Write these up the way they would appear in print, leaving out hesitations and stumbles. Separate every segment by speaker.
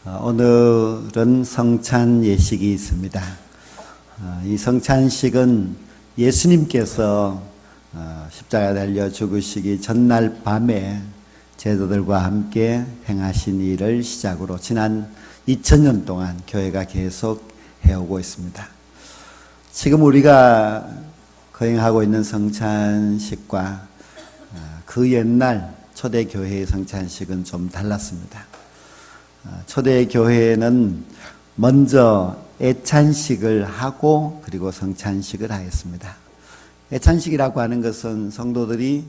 Speaker 1: 오늘은 성찬 예식이 있습니다. 이 성찬식은 예수님께서 십자가에 달려 죽으시기 전날 밤에 제자들과 함께 행하신 일을 시작으로 지난 2000년 동안 교회가 계속 해오고 있습니다. 지금 우리가 거행하고 있는 성찬식과 그 옛날 초대교회의 성찬식은 좀 달랐습니다. 초대교회는 먼저 애찬식을 하고 그리고 성찬식을 하였습니다. 애찬식이라고 하는 것은 성도들이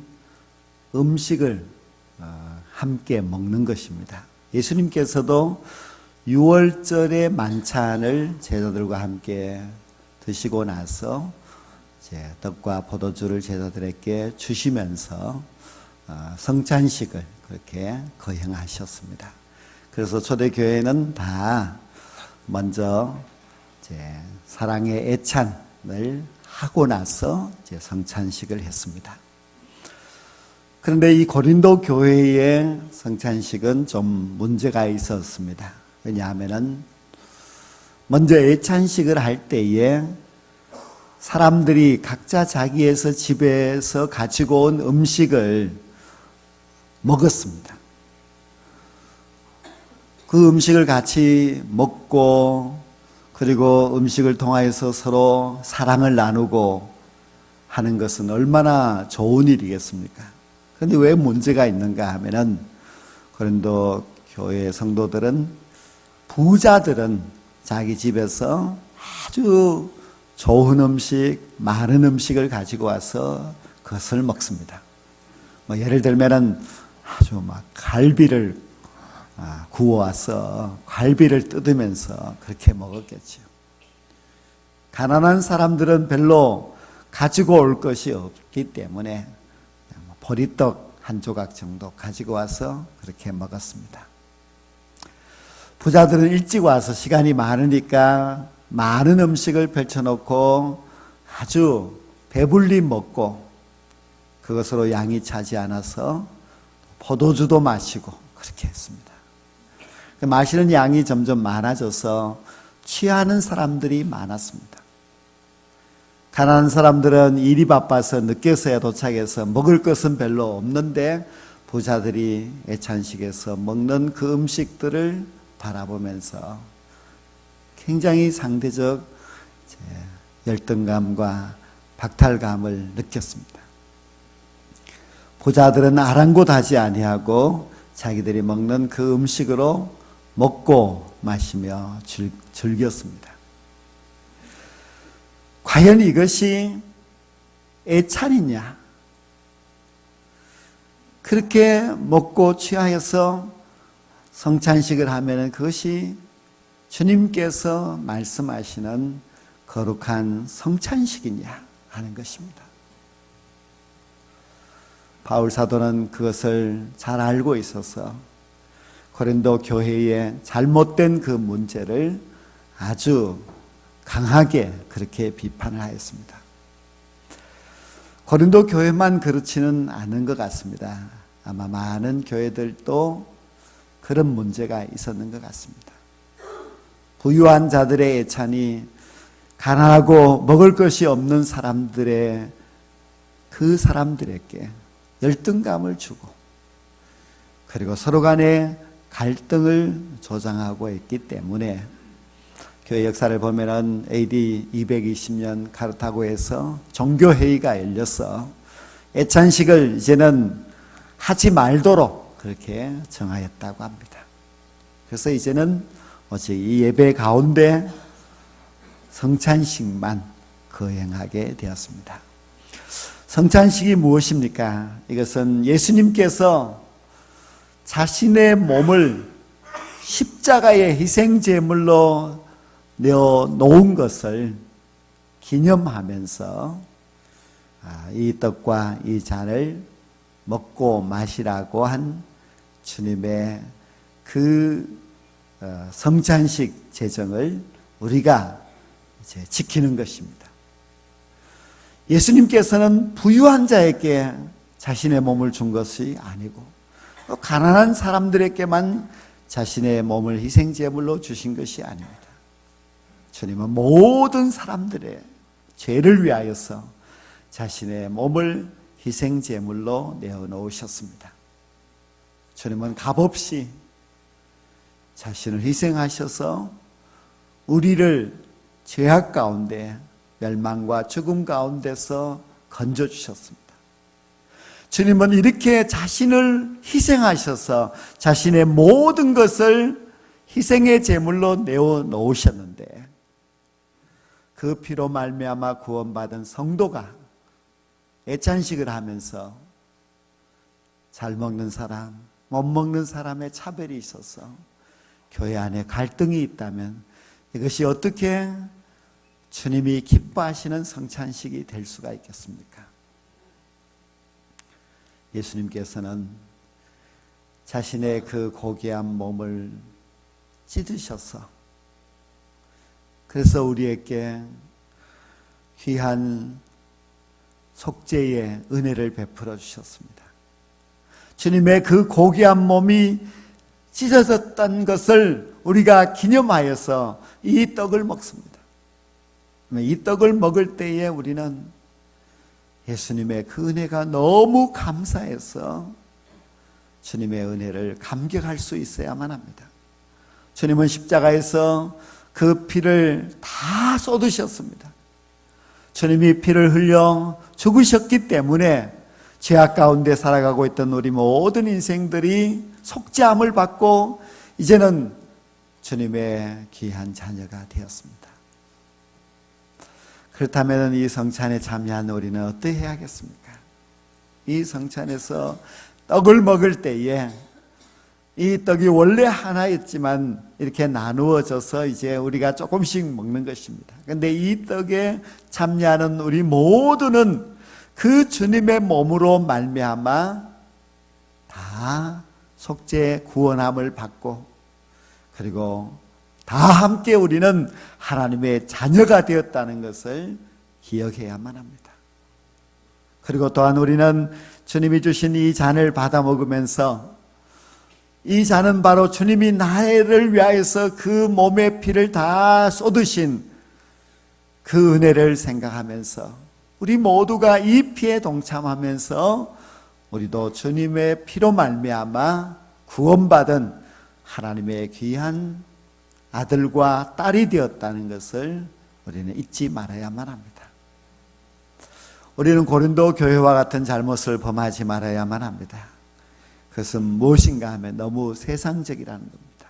Speaker 1: 음식을 함께 먹는 것입니다. 예수님께서도 6월절의 만찬을 제자들과 함께 드시고 나서 이제 떡과 포도주를 제자들에게 주시면서 성찬식을 그렇게 거행하셨습니다. 그래서 초대교회는 다 먼저 이제 사랑의 애찬을 하고 나서 이제 성찬식을 했습니다. 그런데 이 고린도 교회의 성찬식은 좀 문제가 있었습니다. 왜냐하면은 먼저 애찬식을 할 때에 사람들이 각자 자기에서 집에서 가지고 온 음식을 먹었습니다. 그 음식을 같이 먹고 그리고 음식을 통하여서 서로 사랑을 나누고 하는 것은 얼마나 좋은 일이겠습니까? 그런데 왜 문제가 있는가 하면은 고린도 교회 성도들은 부자들은 자기 집에서 아주 좋은 음식, 많은 음식을 가지고 와서 그것을 먹습니다. 예를 들면은 아주 막 갈비를 구워와서 갈비를 뜯으면서 그렇게 먹었겠죠. 가난한 사람들은 별로 가지고 올 것이 없기 때문에 보리떡 한 조각 정도 가지고 와서 그렇게 먹었습니다. 부자들은 일찍 와서 시간이 많으니까 많은 음식을 펼쳐놓고 아주 배불리 먹고 그것으로 양이 차지 않아서 포도주도 마시고 그렇게 했습니다. 마시는 양이 점점 많아져서 취하는 사람들이 많았습니다. 가난한 사람들은 일이 바빠서 늦게서야 도착해서 먹을 것은 별로 없는데 부자들이 애찬식에서 먹는 그 음식들을 바라보면서 굉장히 상대적 열등감과 박탈감을 느꼈습니다. 부자들은 아랑곳하지 아니하고 자기들이 먹는 그 음식으로 먹고 마시며 즐겼습니다. 과연 이것이 애찬이냐? 그렇게 먹고 취하여서 성찬식을 하면 그것이 주님께서 말씀하시는 거룩한 성찬식이냐 하는 것입니다. 바울 사도는 그것을 잘 알고 있어서 고린도 교회의 잘못된 그 문제를 아주 강하게 그렇게 비판을 하였습니다. 고린도 교회만 그렇지는 않은 것 같습니다. 아마 많은 교회들도 그런 문제가 있었는 것 같습니다. 부유한 자들의 애찬이 가난하고 먹을 것이 없는 사람들의 그 사람들에게 열등감을 주고 그리고 서로 간에 갈등을 조장하고 있기 때문에 교회 역사를 보면은 AD 220년 카르타고에서 종교회의가 열려서 애찬식을 이제는 하지 말도록 그렇게 정하였다고 합니다. 그래서 이제는 오직 이 예배 가운데 성찬식만 거행하게 되었습니다. 성찬식이 무엇입니까? 이것은 예수님께서 자신의 몸을 십자가의 희생제물로 내어놓은 것을 기념하면서 이 떡과 이 잔을 먹고 마시라고 한 주님의 그 성찬식 제정을 우리가 이제 지키는 것입니다. 예수님께서는 부유한 자에게 자신의 몸을 준 것이 아니고 또 가난한 사람들에게만 자신의 몸을 희생제물로 주신 것이 아닙니다. 주님은 모든 사람들의 죄를 위하여서 자신의 몸을 희생제물로 내어놓으셨습니다. 주님은 값없이 자신을 희생하셔서 우리를 죄악 가운데 멸망과 죽음 가운데서 건져주셨습니다. 주님은 이렇게 자신을 희생하셔서 자신의 모든 것을 희생의 제물로 내어놓으셨는데 그 피로 말미암아 구원받은 성도가 애찬식을 하면서 잘 먹는 사람, 못 먹는 사람의 차별이 있어서 교회 안에 갈등이 있다면 이것이 어떻게 주님이 기뻐하시는 성찬식이 될 수가 있겠습니까? 예수님께서는 자신의 그 고귀한 몸을 찢으셔서 그래서 우리에게 귀한 속죄의 은혜를 베풀어 주셨습니다. 주님의 그 고귀한 몸이 찢어졌던 것을 우리가 기념하여서 이 떡을 먹습니다. 이 떡을 먹을 때에 우리는 예수님의 그 은혜가 너무 감사해서 주님의 은혜를 감격할 수 있어야만 합니다. 주님은 십자가에서 그 피를 다 쏟으셨습니다. 주님이 피를 흘려 죽으셨기 때문에 죄악 가운데 살아가고 있던 우리 모든 인생들이 속죄함을 받고 이제는 주님의 귀한 자녀가 되었습니다. 그렇다면 이 성찬에 참여한 우리는 어떻게 해야겠습니까? 이 성찬에서 떡을 먹을 때에 이 떡이 원래 하나였지만 이렇게 나누어져서 이제 우리가 조금씩 먹는 것입니다. 그런데 이 떡에 참여하는 우리 모두는 그 주님의 몸으로 말미암아 다 속죄 구원함을 받고 그리고 다 함께 우리는 하나님의 자녀가 되었다는 것을 기억해야만 합니다. 그리고 또한 우리는 주님이 주신 이 잔을 받아 먹으면서 이 잔은 바로 주님이 나를 위하여서 그 몸의 피를 다 쏟으신 그 은혜를 생각하면서 우리 모두가 이 피에 동참하면서 우리도 주님의 피로 말미암아 구원받은 하나님의 귀한 아들과 딸이 되었다는 것을 우리는 잊지 말아야만 합니다. 우리는 고린도 교회와 같은 잘못을 범하지 말아야만 합니다. 그것은 무엇인가 하면 너무 세상적이라는 겁니다.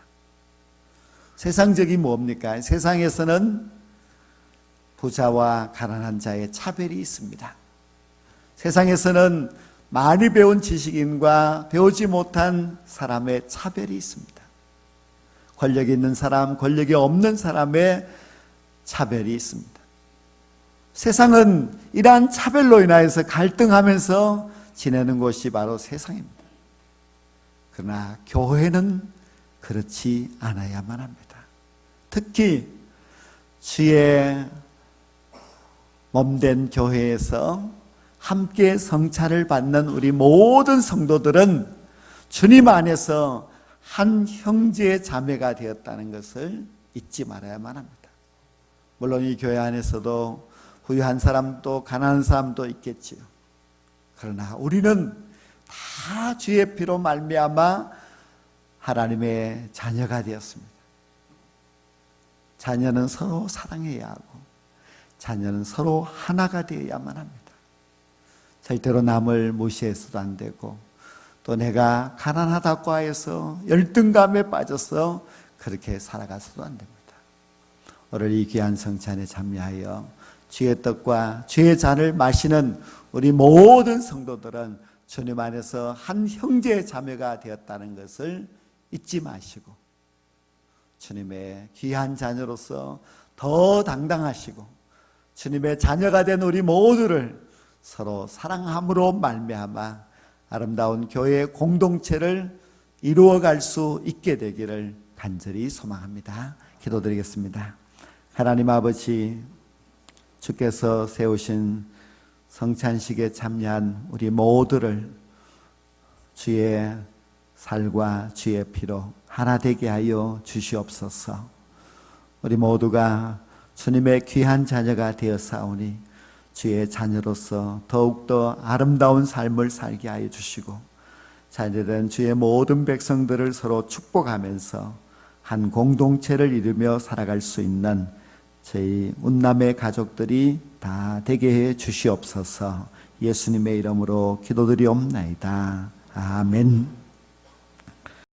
Speaker 1: 세상적이 뭡니까? 세상에서는 부자와 가난한 자의 차별이 있습니다. 세상에서는 많이 배운 지식인과 배우지 못한 사람의 차별이 있습니다. 권력이 있는 사람, 권력이 없는 사람의 차별이 있습니다. 세상은 이러한 차별로 인하여서 갈등하면서 지내는 곳이 바로 세상입니다. 그러나 교회는 그렇지 않아야만 합니다. 특히 주의 몸된 교회에서 함께 성찬을 받는 우리 모든 성도들은 주님 안에서 한 형제 자매가 되었다는 것을 잊지 말아야만 합니다. 물론 이 교회 안에서도 부유한 사람도 가난한 사람도 있겠지요. 그러나 우리는 다 주의 피로 말미암아 하나님의 자녀가 되었습니다. 자녀는 서로 사랑해야 하고 자녀는 서로 하나가 되어야만 합니다. 절대로 남을 무시해서도 안 되고 또 내가 가난하다고 해서 열등감에 빠져서 그렇게 살아가서도 안 됩니다. 오늘 이 귀한 성찬에 참여하여 주의 떡과 주의 잔을 마시는 우리 모든 성도들은 주님 안에서 한 형제 자매가 되었다는 것을 잊지 마시고 주님의 귀한 자녀로서 더 당당하시고 주님의 자녀가 된 우리 모두를 서로 사랑함으로 말미암아 아름다운 교회의 공동체를 이루어갈 수 있게 되기를 간절히 소망합니다. 기도드리겠습니다. 하나님 아버지, 주께서 세우신 성찬식에 참여한 우리 모두를 주의 살과 주의 피로 하나 되게 하여 주시옵소서. 우리 모두가 주님의 귀한 자녀가 되었사오니 주의 자녀로서 더욱더 아름다운 삶을 살게 하여 주시고, 자녀된 주의 모든 백성들을 서로 축복하면서 한 공동체를 이루며 살아갈 수 있는 저희 운남의 가족들이 다 되게 해 주시옵소서. 예수님의 이름으로 기도드리옵나이다. 아멘.